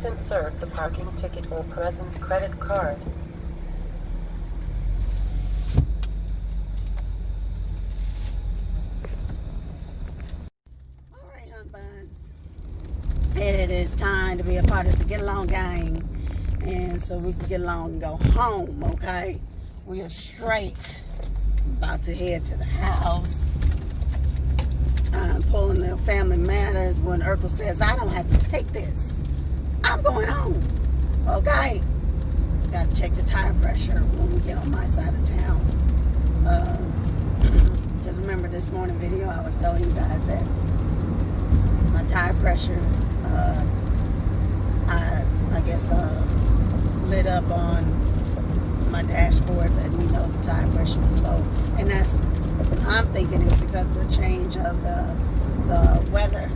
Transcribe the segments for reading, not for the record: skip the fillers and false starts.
Please insert the parking ticket or present credit card. Alright, hunk buns. It is time to be a part of the Get Along gang. And so we can get along and go home, okay? We are straight. About to head to the house. I'm pulling the family matters when Urkel says, I don't have to take this. I'm going home, okay? Got to check the tire pressure when we get on my side of town. Because remember this morning video, I was telling you guys that my tire pressure, I guess, lit up on my dashboard letting me know the tire pressure was low. And that's, I'm thinking it's because of the change of the weather.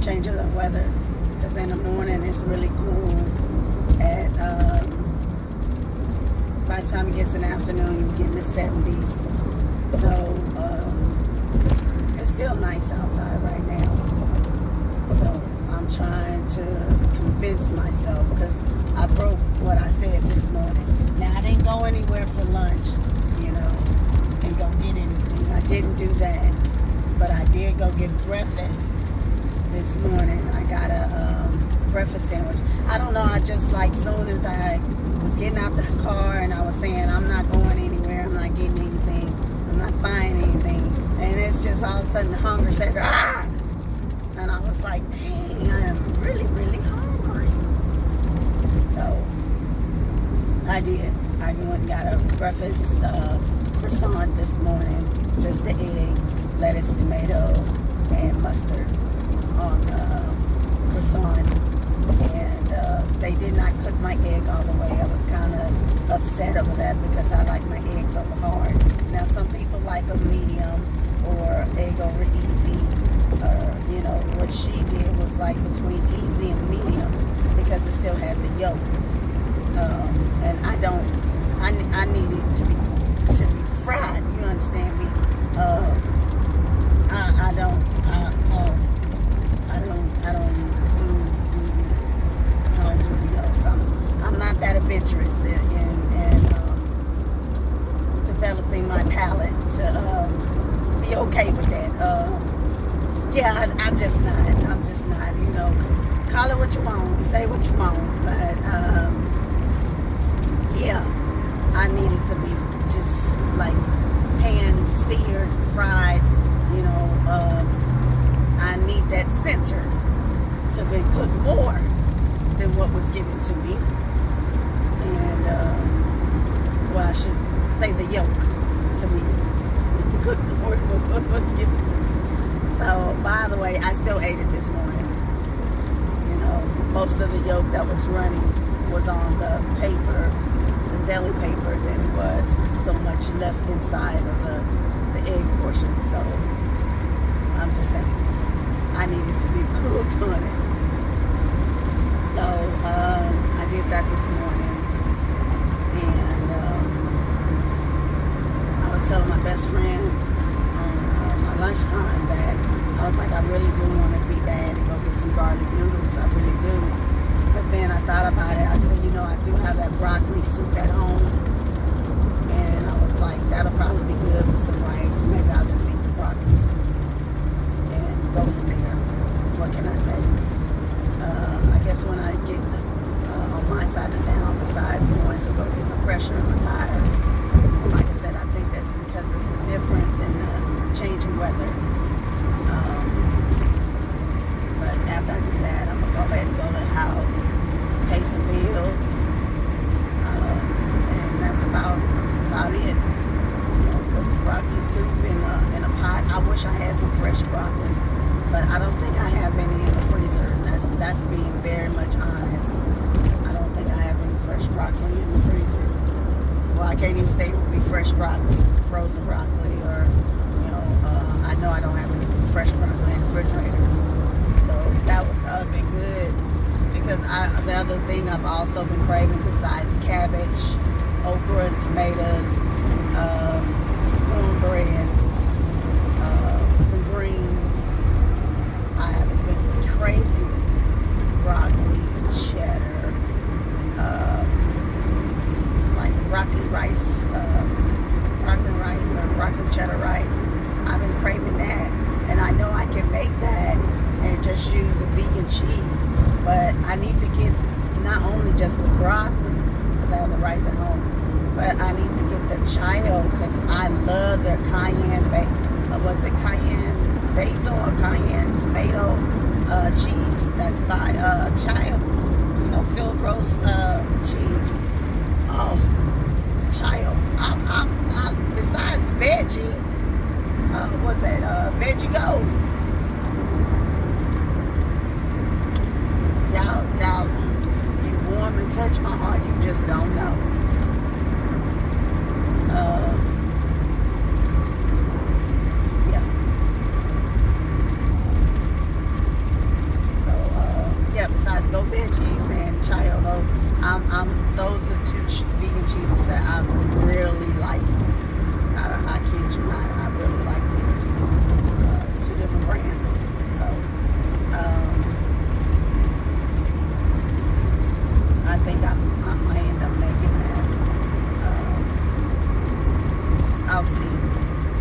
Change of the weather. Because in the morning it's really cool. At by the time it gets in the afternoon, you get in the 70s. So it's still nice outside right now. So I'm trying to convince myself, because I broke what I said this morning. Now I didn't go anywhere for lunch, you know, and go get anything. I didn't do that, but I did go get breakfast this morning. I got a breakfast sandwich. I don't know, I just, like, soon as I was getting out the car and I was saying I'm not going anywhere, I'm not getting anything, I'm not buying anything, and it's just all of a sudden the hunger said, ah! And I was like, dang, I am really, really hungry. So I did. I went and got a breakfast croissant this morning, just the egg, lettuce, tomato, and mustard on croissant. And they did not cook my egg all the way. I was kind of upset over that because I like my eggs over hard. Now some people like them medium or egg over easy. You know, what she did was like between easy and medium because it still had the yolk. And I don't, I need it to be fried, you understand me? I don't do the yolk. I'm not that adventurous in developing my palate to be okay with that. Yeah, I'm just not, you know, call it what you want, say what you want, but, yeah, I need it to be just, like, pan-seared, fried, you know, I need that center to be cooked more than what was given to me, and, well, I should say the yolk to me, cooked more than what was given to me. So, by the way, I still ate it this morning. You know, most of the yolk that was running was on the paper, the deli paper, than it was so much left inside of the egg portion. So, I'm just saying, I need it to be cooked on it. So, I did that this morning. And I was telling my best friend on my lunchtime that I was like, I really do want to be bad and go get some garlic noodles. I really do. But then I thought about it. I said, you know, I do have that broccoli soup at home. And I was like, that'll probably be good with some rice. Maybe I'll just eat the broccoli soup and go from there. What can I say? I guess when I get on my side of town, besides going to go get some pressure on my tires, like I said, I think that's because it's the difference in the changing weather. But after I do that, I'm going to go ahead and go to the house, pay some bills, and that's about it. You know, put the broccoli soup in a pot. I wish I had some fresh broccoli, but I don't think I have any in the freezer, and that's being very much honest. I don't think I have any fresh broccoli in the freezer. Well, I can't even say it would be fresh broccoli, frozen broccoli, or, you know, I know I don't have any fresh broccoli in the refrigerator. So that would probably be good, because the other thing I've also been craving besides cabbage, okra and tomatoes, some cornbread, some greens, I have been craving rice. I've been craving that, and I know I can make that and just use the vegan cheese. But I need to get not only just the broccoli, because I have the rice at home, but I need to get the child, because I love their cayenne basil or cayenne tomato cheese that's by child, you know, field roast cheese. Oh, child, I'm besides veggie, what's that? Veggie Go. Y'all, you warm and touch my heart. You just don't know. Yeah. So yeah. Besides Go Veggies and Child, those are two vegan cheeses that I'm really liking. I kid you not, I really like theirs. Two different brands. So I think I might end up making that. I'll see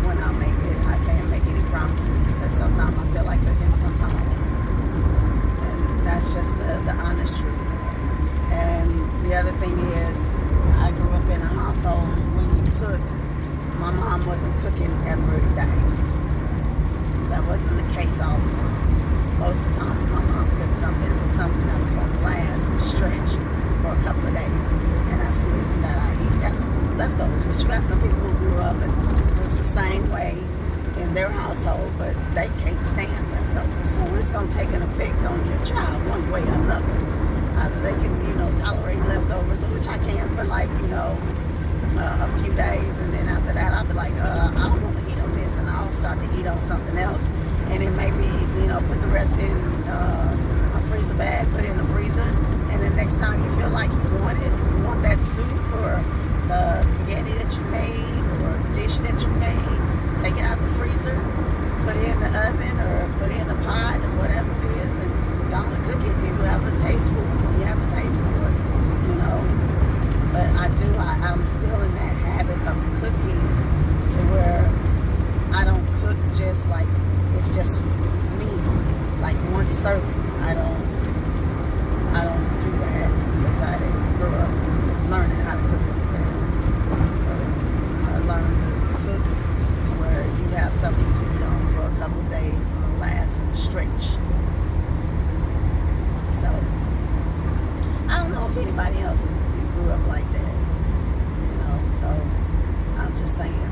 when I make it. I can't make any promises because sometimes I feel like cooking, sometimes I don't. And that's just the honest truth. And the other thing is, I grew up in a household when you cook, my mom wasn't cooking every day. That wasn't the case all the time. Most of the time when my mom cooked something, it was something that was going to last and stretch for a couple of days. And that's the reason that I eat leftovers. But you got some people who grew up and it was the same way in their household, but they can't stand leftovers. So it's going to take an effect on your child one way or another. Either they can, you know, tolerate leftovers, which I can for like, you know, a few days, and then after that I'll be like, I don't want to eat on this, and I'll start to eat on something else. And it may be, you know, put the rest in a freezer bag, put it in the freezer, and the next time you feel like you want it, you want that soup or the spaghetti that you made or dish that you made, take it out the freezer, put it in the oven or put it in a pot or whatever it is, and go on and cook it. You have a taste for it when you have a taste for it, you know. But I'm still in that habit of cooking to where I don't cook just like it's just me, like one serving. I don't do that because I didn't grow up learning how to cook like that. So I learned to cook to where you have something to eat on for a couple of days and it'll last and stretch. So I don't know if anybody else grew up like that, you know. So I'm just saying.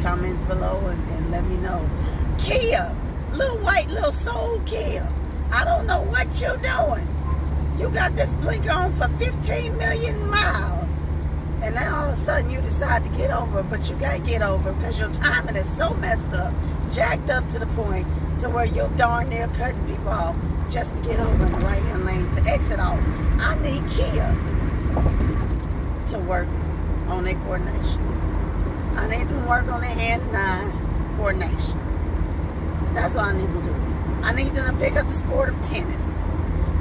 Comment below and let me know. Kia, little white, little soul Kia, I don't know what you're doing. You got this blinker on for 15 million miles, and now all of a sudden you decide to get over, but you can't get over because your timing is so messed up, jacked up to the point to where you darn near cutting people off just to get over in the right hand lane to exit off. I need Kia to work on their coordination. I need them to work on their hand and eye coordination. That's what I need to do. I need them to pick up the sport of tennis.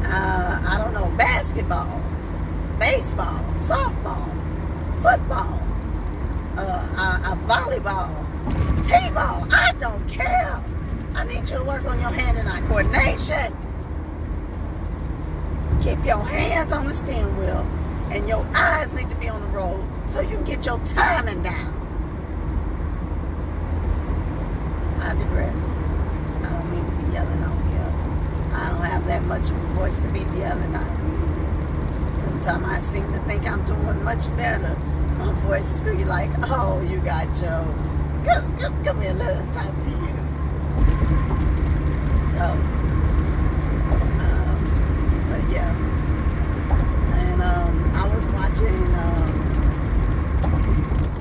I don't know, basketball, baseball, softball, football, volleyball, t-ball. I don't care. I need you to work on your hand and eye coordination. Keep your hands on the steering wheel and your eyes need to be on the road so you can get your timing down. I digress. I don't mean to be yelling on here. I don't have that much of a voice to be yelling on you. Every time I seem to think I'm doing much better, my voice be like, oh, you got jokes. Come here, let us talk to you. So, but yeah. And I was watching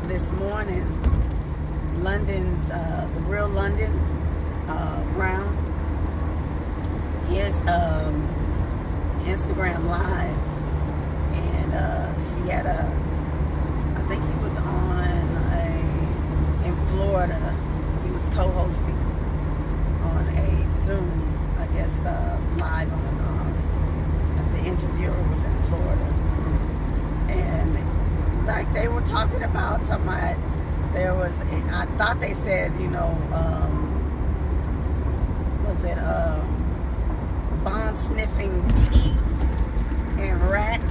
this morning London's, the Real London Brown, his Instagram Live, and he had I think he was in Florida. He was co-hosting on a Zoom, I guess, live on, the interviewer was in Florida, and like they were talking about talking about there was, I thought they said, you know, was it bomb sniffing bees and rats,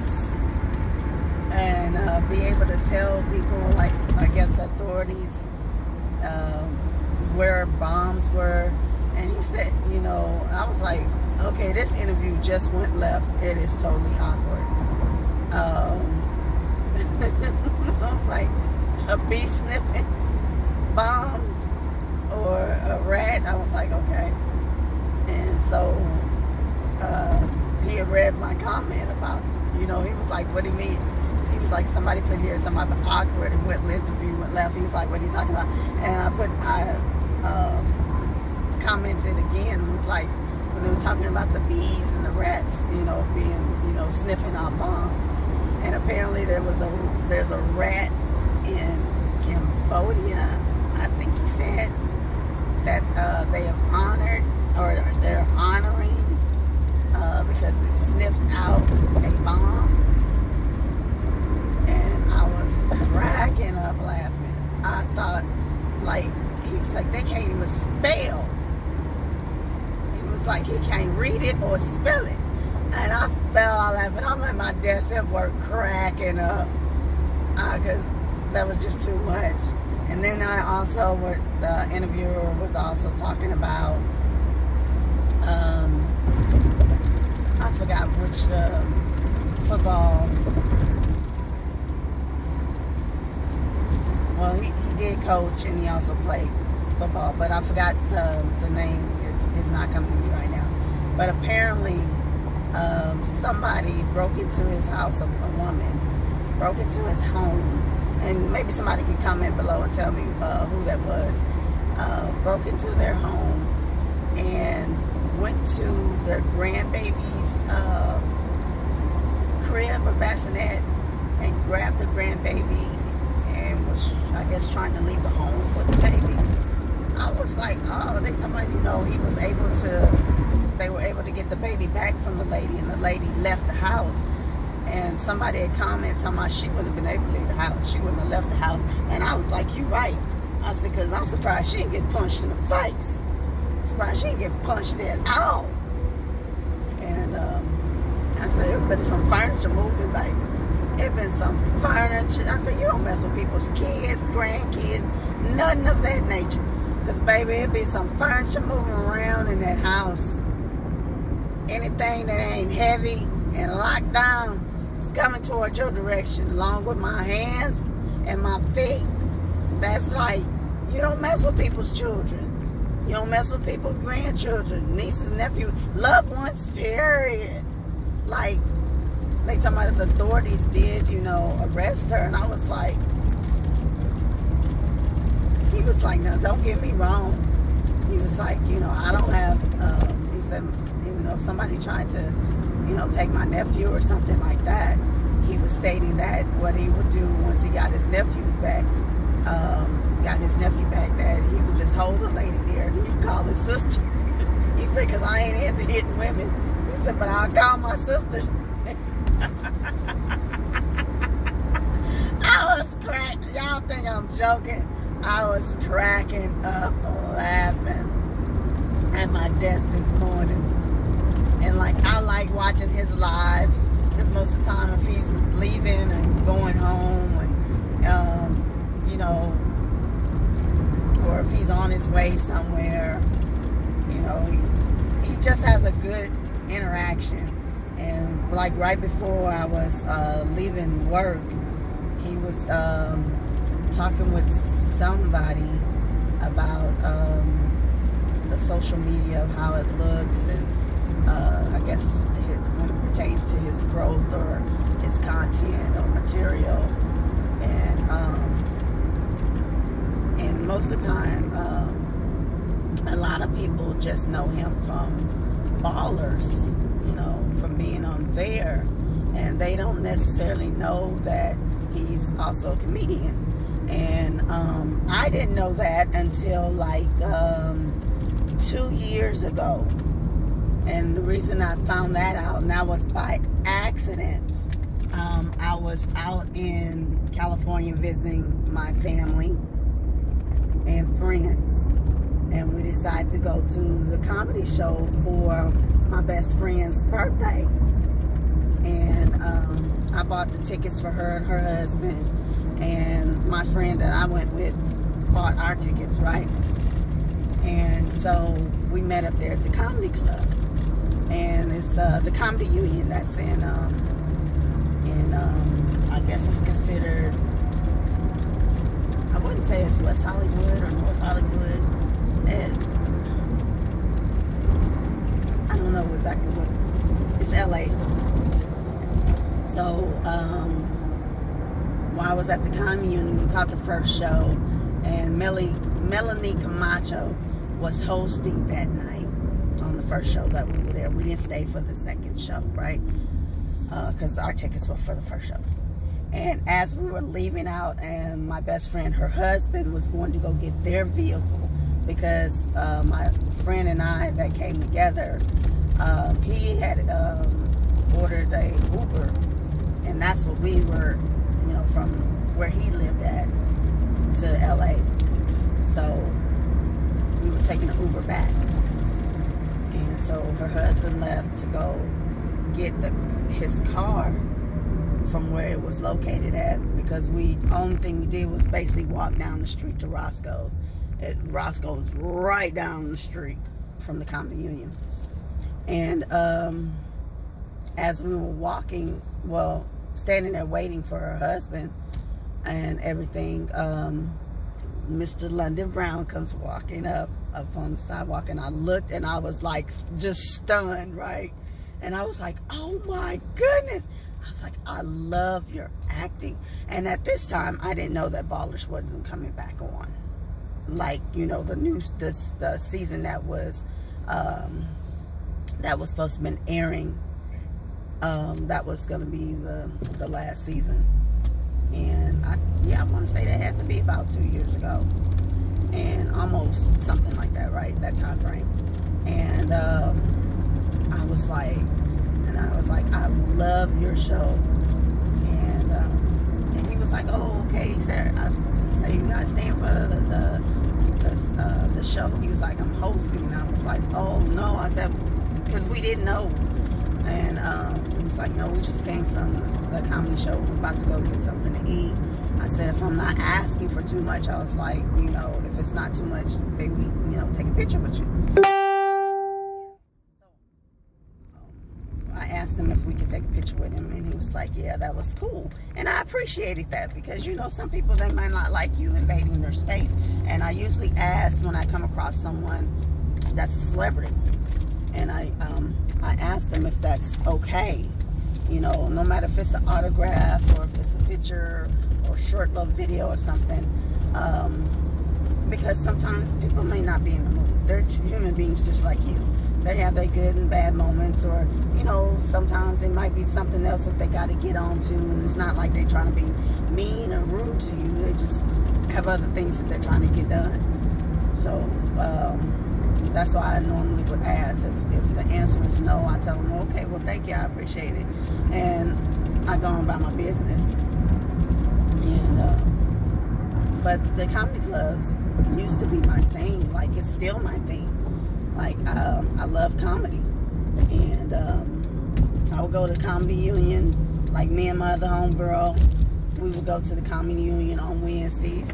and be able to tell people, like, I guess authorities, where bombs were. And he said, you know, I was like, okay, this interview just went left. It is totally awkward. I was like, a bee sniffing bombs or a rat. I was like, okay. And so he had read my comment about, you know, he was like, what do you mean? He was like, somebody put here something about awkward, and went interview went left. He was like, what are you talking about? And I commented again. It was like, when they were talking about the bees and the rats, you know, being, you know, sniffing our bombs. And apparently there's a rat in Cambodia, I think he said, that they have honored, or they're honoring, because it sniffed out a bomb. And I was cracking up laughing. I thought, like, he was like, they can't even spell. He was like, he can't read it or spell it. And I fell out laughing. I'm at my desk at work cracking up, because that was just too much. And then I also, the interviewer was also talking about, I forgot which football. Well, he did coach, and he also played football, but I forgot the name is not coming to me right now. But apparently, somebody broke into his house, a woman broke into his home, and maybe somebody can comment below and tell me who that was. Broke into their home and went to their grandbaby's crib or bassinet and grabbed the grandbaby and was, I guess, trying to leave the home with the baby. I was like, oh, they talking about, you know, they were able to get the baby back from the lady, and the lady left the house. And somebody had commented talking about she wouldn't have been able to leave the house. She wouldn't have left the house. And I was like, you right. I said, because I'm surprised she didn't get punched in the face. Surprised she didn't get punched at all. And I said, it been some furniture moving, baby. It been some furniture. I said, you don't mess with people's kids, grandkids, nothing of that nature. Because, baby, it be some furniture moving around in that house. Anything that ain't heavy and locked down is coming toward your direction, along with my hands and my feet. That's like, you don't mess with people's children. You don't mess with people's grandchildren, nieces and nephews, loved ones, period. Like, they talking about the authorities did, you know, arrest her, and I was like, he was like, no, don't get me wrong. He was like, you know, I don't have, he said, you know, somebody tried to, you know, take my nephew or something like that. He was stating that what he would do once he got his nephews back, that he would just hold the lady there and he'd call his sister. He said, because I ain't into hitting women. He said, but I'll call my sister. I was cracking. Y'all think I'm joking? I was cracking up laughing at my desk this morning. And like, I like watching his lives, because most of the time if he's leaving and going home, and you know, or if he's on his way somewhere, you know, he just has a good interaction. And like right before I was leaving work, he was talking with somebody about the social media, of how it looks, and I guess when it pertains to his growth or his content or material. And most of the time, a lot of people just know him from Ballers, you know, from being on there, and they don't necessarily know that he's also a comedian. And I didn't know that until like 2 years ago. And the reason I found that out, and that was by accident, I was out in California visiting my family and friends, and we decided to go to the comedy show for my best friend's birthday. And I bought the tickets for her and her husband, and my friend that I went with bought our tickets, right? And so we met up there at the comedy club, and it's the Comedy Union that's in I guess it's considered, I wouldn't say it's West Hollywood or North Hollywood, and I don't know exactly what, it's LA. So while I was at the Comedy Union, we caught the first show, and Melanie Camacho was hosting that night on the first show that we were there. We didn't stay for the second show, right? Because our tickets were for the first show. And as we were leaving out, and my best friend, her husband, was going to go get their vehicle, because my friend and I that came together, he had ordered a Uber, and that's what we were, you know, from where he lived at to LA. So we were taking an Uber back, and so her husband left to go get his car from where it was located at, because only thing we did was basically walk down the street to Roscoe's. Roscoe's right down the street from the Comedy Union. And as we were walking, well, standing there waiting for her husband and everything, Mr. London Brown comes walking up on the sidewalk, and I looked and I was like just stunned, right? And I was like, oh my goodness. I was like, I love your acting. And at this time, I didn't know that Ballers wasn't coming back on. Like, you know, the season that was supposed to have been airing. That was going to be the last season. And I want to say that had to be about 2 years ago. And almost something like that, right? That time frame. And I was like, I love your show. And he was like, oh, okay. He said, you guys staying for the show? He was like, I'm hosting. And I was like, oh no. I said, because we didn't know. And he was like, no, we just came from the comedy show. We're about to go get something to eat. I said, if I'm not asking for too much, I was like, you know, if it's not too much, maybe, you know, take a picture with you. I asked him if we could take a picture with him, and he was like, yeah, that was cool. And I appreciated that, because, you know, some people, they might not like you invading their space. And I usually ask when I come across someone that's a celebrity, and I asked them if that's okay, you know, no matter if it's an autograph or if it's a picture or short little video or something, because sometimes people may not be in the mood. They're human beings just like you. They have their good and bad moments, or, you know, sometimes it might be something else that they got to get on to, and it's not like they're trying to be mean or rude to you. They just have other things that they're trying to get done. So that's why I normally would ask. If the answer is no, I tell them, okay, well, thank you, I appreciate it, and I go on about my business. And but the comedy clubs used to be my thing. Like, it's still my thing. Like, I love comedy, and I would go to the Comedy Union. Like, me and my other homegirl, we would go to the Comedy Union on Wednesdays.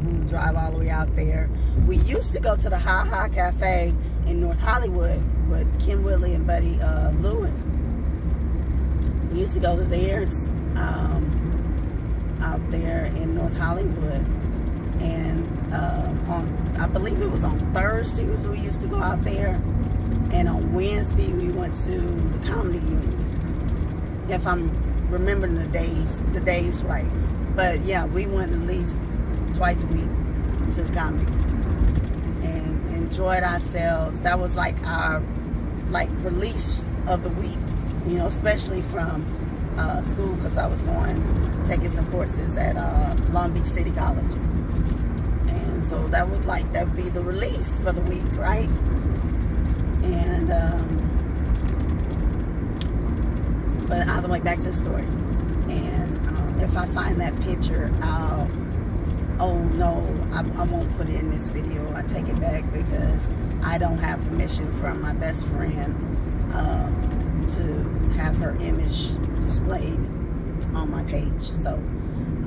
We would drive all the way out there. We used to go to the Ha Ha Cafe in North Hollywood with Kim Whitley and Buddy Lewis. We used to go to theirs out there in North Hollywood, and I believe it was on Thursdays we used to go out there, and on Wednesday we went to the Comedy Union, if I'm remembering the days right. But yeah, we went at least twice a week to the comedy and enjoyed ourselves. That was like our relief of the week, you know, especially from school, because I was taking some courses at Long Beach City College. And so that would be the release for the week, right? And But either way, back to the story. And if I find that picture, oh no, I won't put it in this video. I take it back because I don't have permission from my best friend to have her image displayed on my page. So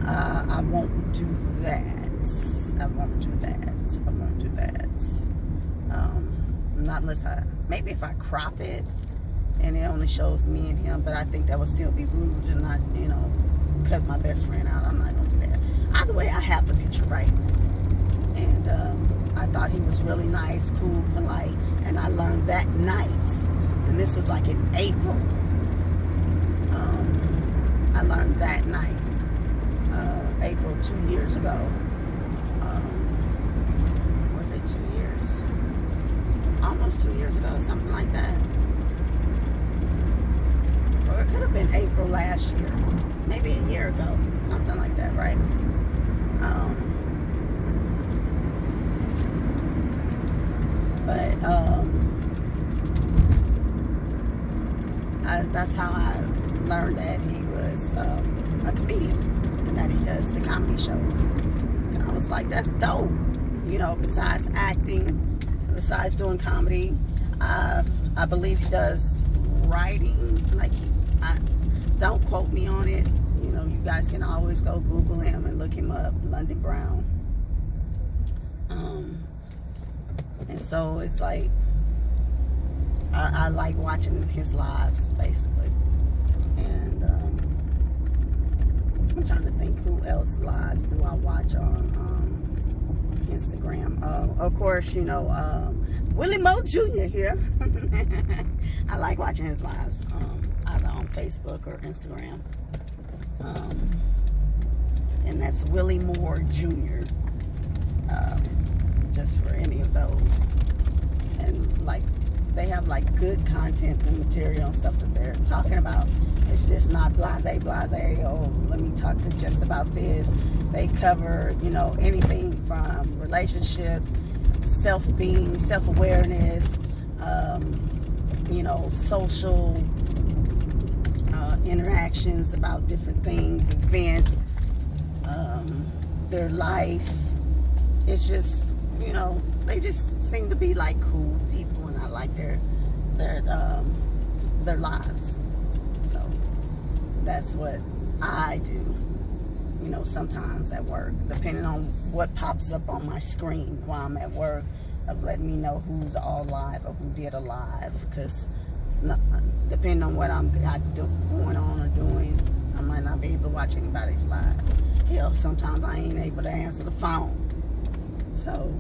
I won't do that. I won't do that. Not unless maybe if I crop it and it only shows me and him, but I think that would still be rude and not, you know, cut my best friend out. I'm not gonna do that. Either way, I have the picture right. And I thought he was really nice, cool, polite, and I learned that night, and this was like in April. I learned that night, April 2 years ago. Was it 2 years? Almost 2 years ago, something like that. Or it could have been April last year, maybe a year ago, something like that, right? That's how I learned that he was a comedian and that he does the comedy shows. And I was like, that's dope. You know, besides acting, besides doing comedy, I believe he does writing. Like, don't quote me on it. You know, you guys can always go Google him and look him up, London Brown. And so it's like, I like watching his lives, basically. And I'm trying to think who else lives do I watch on Instagram. Of course, you know, Willie Moe Jr. here. I like watching his lives, either on Facebook or Instagram. And that's Willie Moore Jr. Just for any of those. And like, they have like good content and material and stuff that they're talking about. It's just not blase, oh, let me talk to just about this. They cover, you know, anything from relationships, self-being, self-awareness, you know, social interactions about different things, events, their life. It's just, you know, they just seem to be like cool people, and I like their lives. So that's what I do, you know, sometimes at work, depending on what pops up on my screen while I'm at work, of letting me know who's all live or who did a live, because depending on what I'm going on or doing, I might not be able to watch anybody's live. Hell, sometimes I ain't able to answer the phone. So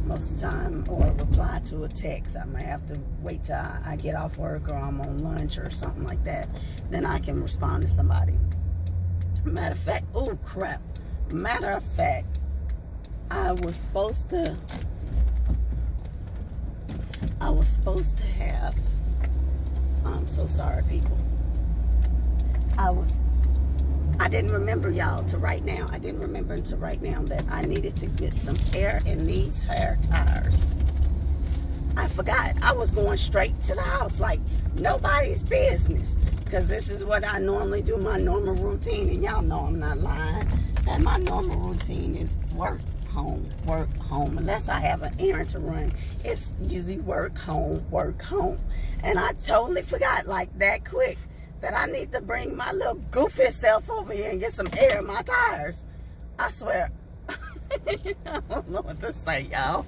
most of the time, or reply to a text, I might have to wait till I get off work or I'm on lunch or something like that. Then I can respond to somebody. Matter of fact, oh crap. Matter of fact, I was supposed to have, I'm so sorry, people. I didn't remember, y'all, to right now. I didn't remember until right now that I needed to get some air in these hair tires. I forgot. I was going straight to the house like nobody's business, because this is what I normally do, my normal routine. And y'all know I'm not lying. And my normal routine is work, home, work, home. Unless I have an errand to run, it's usually work, home, work, home. And I totally forgot, like that quick, that I need to bring my little goofy self over here and get some air in my tires. I swear. I don't know what to say, y'all.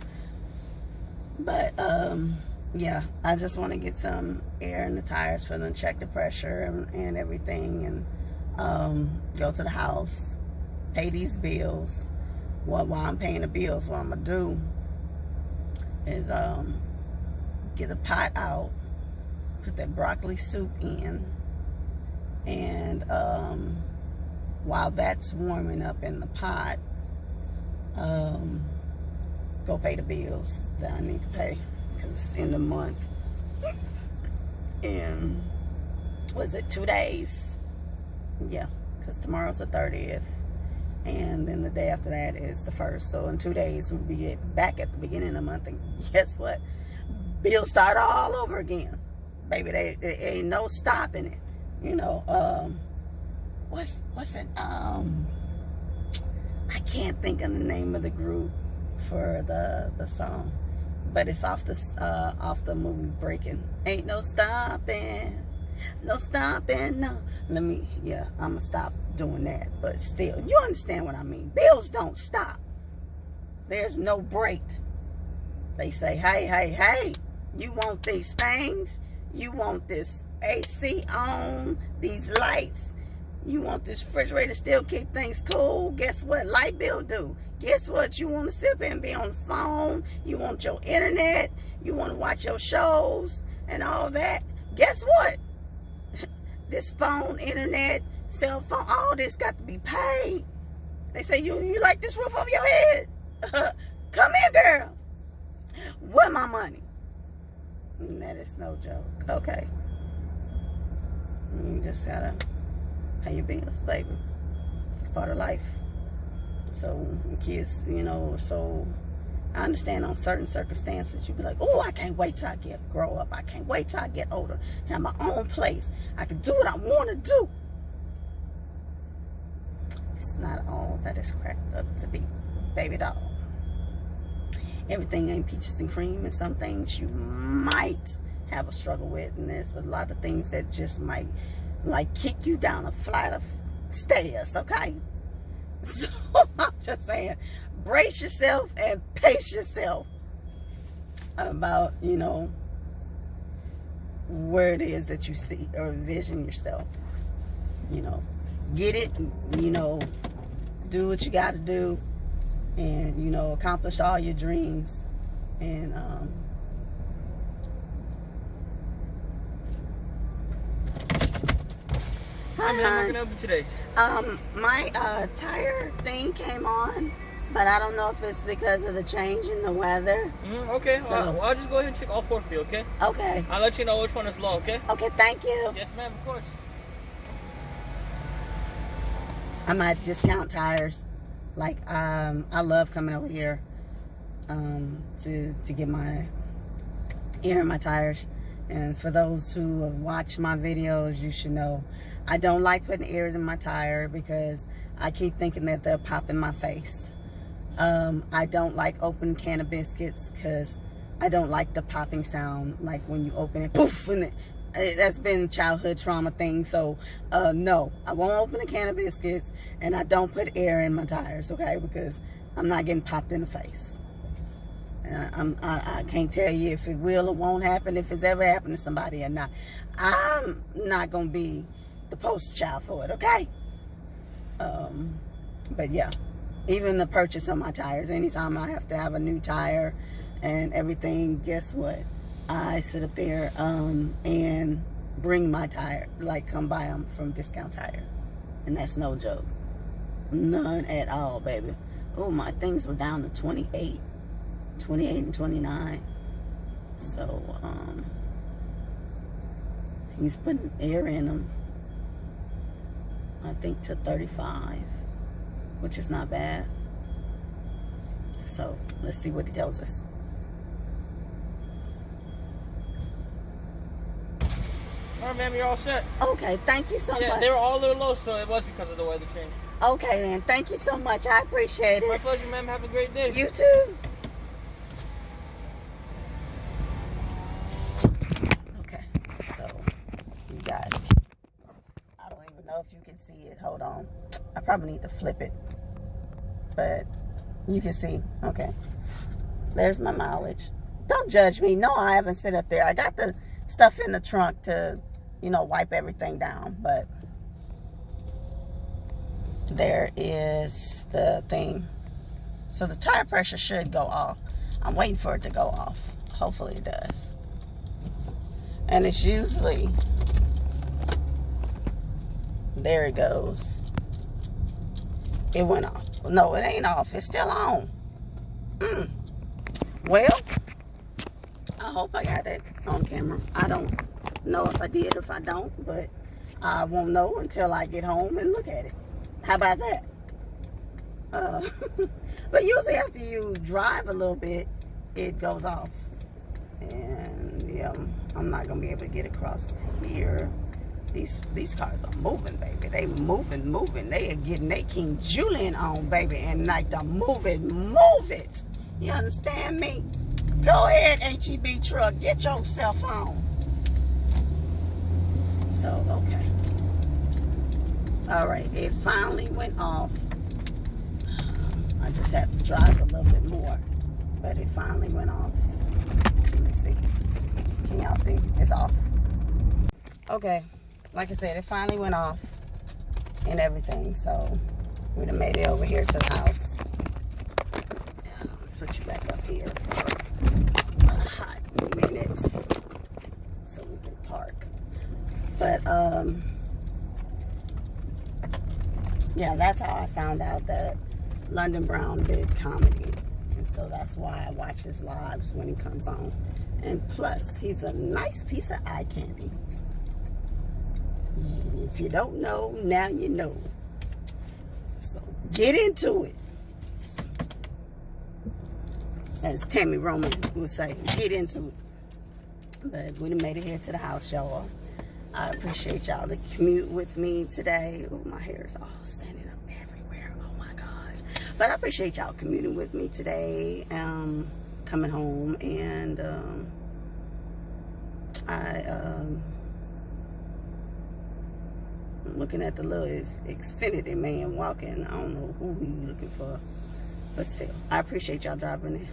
But, yeah, I just want to get some air in the tires for them, check the pressure and everything, and go to the house, pay these bills. Well, while I'm paying the bills, what I'm going to do is get a pot out, put that broccoli soup in, and while that's warming up in the pot, go pay the bills that I need to pay, because it's in the month. And was it 2 days? Yeah, because tomorrow's the 30th, and then the day after that is the 1st. So in 2 days we'll be back at the beginning of the month, and guess what? Bills start all over again. Baby, there ain't no stopping it. you know, what's it? I can't think of the name of the group for the song, but it's off the movie Breaking. Ain't no stopping, no stopping, no. I'm gonna stop doing that, but still, you understand what I mean. Bills don't stop. There's no break. They say, hey, you want these things? You want this AC on, these lights? You want this refrigerator to still keep things cool? Guess what light bill do? Guess what? You want to sit there and be on the phone? You want your internet? You want to watch your shows and all that? Guess what? This phone, internet, cell phone, all this got to be paid. They say, you like this roof over your head? Come here, girl. Where my money? And that is no joke. Okay. You just gotta pay your bills, baby. It's part of life. So kids, you know, so I understand on certain circumstances you be like, oh, I can't wait till I grow up. I can't wait till I get older. Have my own place. I can do what I want to do. It's not all that is cracked up to be, baby doll. Everything ain't peaches and cream, and some things you might have a struggle with, and there's a lot of things that just might like kick you down a flight of stairs, okay? So I'm just saying, brace yourself and pace yourself about, you know, where it is that you see or envision yourself. You know, get it, you know, do what you got to do, and, you know, accomplish all your dreams. And Hi, man. How can I help you today? My tire thing came on, but I don't know if it's because of the change in the weather. Okay. So, Well, I'll just go ahead and check all four for you, okay? Okay. I'll let you know which one is low, okay? Okay, thank you. Yes, ma'am, of course. I'm at Discount Tires. Like, I love coming over here to get my air in my tires. And for those who have watched my videos, you should know I don't like putting airs in my tire because I keep thinking that they'll pop in my face. I don't like open can of biscuits because I don't like the popping sound, like when you open it, poof, and that's been childhood trauma thing. So no, I won't open a can of biscuits, and I don't put air in my tires, okay, because I'm not getting popped in the face. I can't tell you if it will or won't happen, if it's ever happened to somebody or not. I'm not gonna be the poster child for it, okay? But yeah, even the purchase of my tires, anytime I have to have a new tire and everything, guess what? I sit up there and bring my tire, like come buy them from Discount Tire. And that's no joke. None at all, baby. Oh, my things were down to 28 and 29. So, he's putting air in them, I think, to 35, which is not bad. So, let's see what he tells us. All right, ma'am, you're all set. Okay, thank you so much. Yeah, they were all a little low, so it was because of the weather change. Okay, then. Thank you so much. I appreciate it. My pleasure, ma'am. Have a great day. You too. Okay, so, you guys, I don't even know if you can see it. Hold on. I probably need to flip it. But you can see. Okay. There's my mileage. Don't judge me. No, I haven't sit up there. I got the stuff in the trunk to, you know, wipe everything down. But there is the thing. So the tire pressure should go off. I'm waiting for it to go off. Hopefully it does. And it's usually, there it goes. It went off. No, it ain't off. It's still on. Well, I hope I got that on camera. I don't know if I did or if I don't, but I won't know until I get home and look at it. How about that? But usually after you drive a little bit, it goes off. And yeah, I'm not going to be able to get across here. These cars are moving, baby. They moving. They are getting their King Julian on, baby, and like the move it. You understand me? Go ahead, HEB truck, get yourself on. So, okay. All right, it finally went off. I just have to drive a little bit more, but it finally went off. Let me see. Can y'all see? It's off. Okay, like I said, it finally went off and everything. So we done made it over here to the house. Let's put you back up here for a hot minute so we can park. But yeah, that's how I found out that London Brown did comedy, and so that's why I watch his lives when he comes on. And plus, he's a nice piece of eye candy. If you don't know, now you know. So get into it. As Tammy Roman would say, get into it. But we done made it here to the house, y'all. I appreciate y'all to commute with me today. Oh, my hair is all standing up everywhere. Oh my gosh. But I appreciate y'all commuting with me today. Coming home, and I'm looking at the little Xfinity man walking. I don't know who he's looking for, but still, I appreciate y'all driving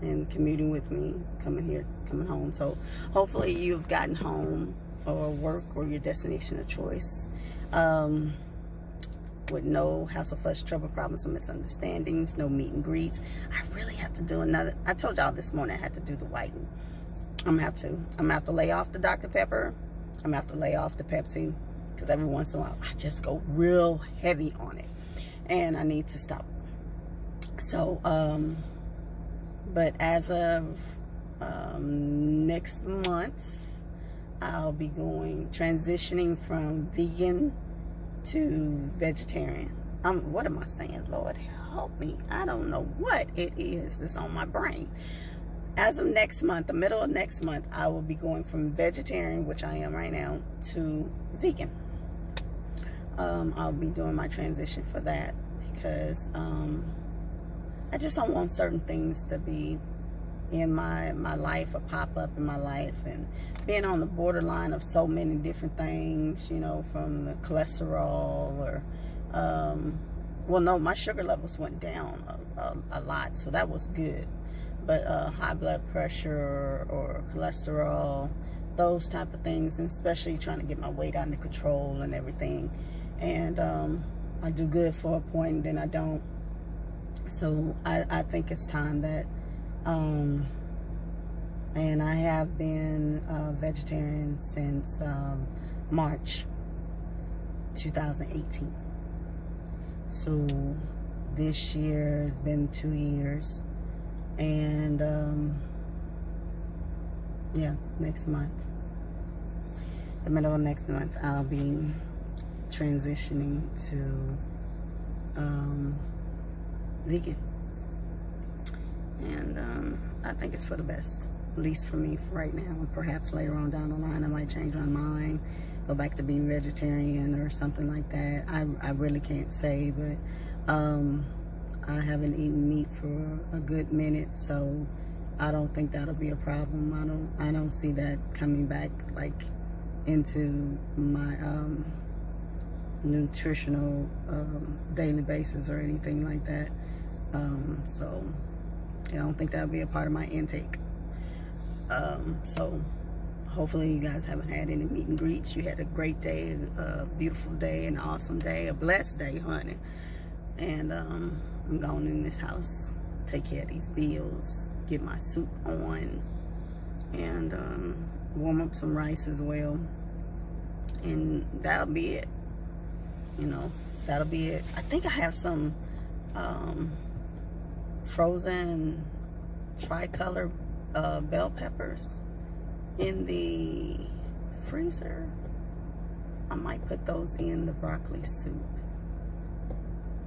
and commuting with me, coming home. So hopefully you've gotten home or work or your destination of choice with no hassle, fuss, trouble, problems, or misunderstandings, no meet and greets. I really have to do another. I told y'all this morning I had to do the whiting. I'm gonna have to lay off the Dr. Pepper. I'm gonna have to lay off the Pepsi, because every once in a while I just go real heavy on it, and I need to stop. So but as of next month, I'll be transitioning from vegan to vegetarian. What am I saying? Lord help me. I don't know what it is that's on my brain. As of next month, the middle of next month, I will be going from vegetarian, which I am right now, to vegan. I'll be doing my transition for that, because I just don't want certain things to be in my life or pop up in my life, and being on the borderline of so many different things, you know, from the cholesterol or well, no, my sugar levels went down a lot, so that was good. But high blood pressure or cholesterol, those type of things, and especially trying to get my weight under control and everything. And I do good for a point, and then I don't. So I think it's time that, and I have been vegetarian since March 2018. So this year has been 2 years, and yeah, next month, the middle of next month, I'll be transitioning to vegan, and I think it's for the best, at least for me for right now. Perhaps later on down the line I might change my mind, go back to being vegetarian or something like that. I really can't say, but I haven't eaten meat for a good minute, so I don't think that'll be a problem. I don't see that coming back like into my nutritional daily basis or anything like that. So I don't think that'll be a part of my intake. So hopefully you guys haven't had any meet and greets. You had a great day, a beautiful day, an awesome day, a blessed day, honey. And I'm going in this house, take care of these bills, get my soup on, and warm up some rice as well. And that'll be it. You know, that'll be it. I think I have some frozen tricolor bell peppers in the freezer. I might put those in the broccoli soup.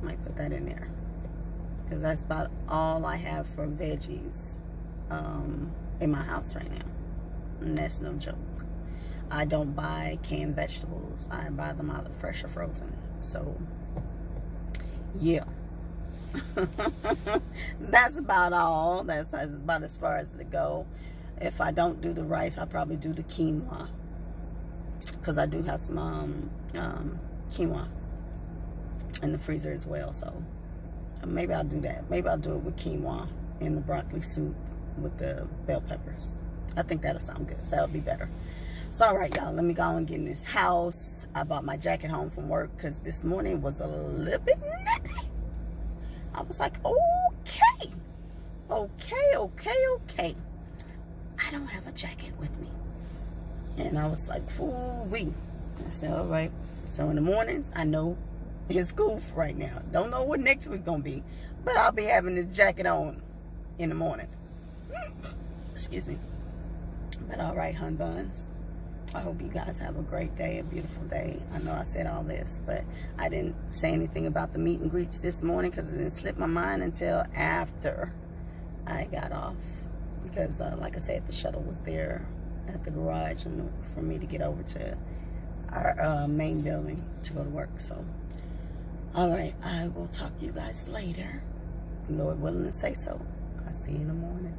Might put that in there, because that's about all I have for veggies in my house right now, and that's no joke. I don't buy canned vegetables. I buy them either fresh or frozen. So, yeah. That's about all. That's about as far as it go. If I don't do the rice, I'll probably do the quinoa, because I do have some quinoa in the freezer as well. So maybe I'll do that. Maybe I'll do it with quinoa and the broccoli soup with the bell peppers. I think that'll sound good. That'll be better. So all right, y'all, let me go on and get in this house. I bought my jacket home from work because this morning was a little bit nippy. I was like, okay. I don't have a jacket with me. And I was like, ooh-wee. I said, all right. So in the mornings, I know it's cool for right now. Don't know what next week gonna be, but I'll be having the jacket on in the morning. Excuse me. But all right, hun buns. I hope you guys have a great day, a beautiful day. I know I said all this, but I didn't say anything about the meet and greets this morning because it didn't slip my mind until after I got off. Because, like I said, the shuttle was there at the garage and for me to get over to our main building to go to work. So, all right, I will talk to you guys later. Lord willing to say so. I'll see you in the morning.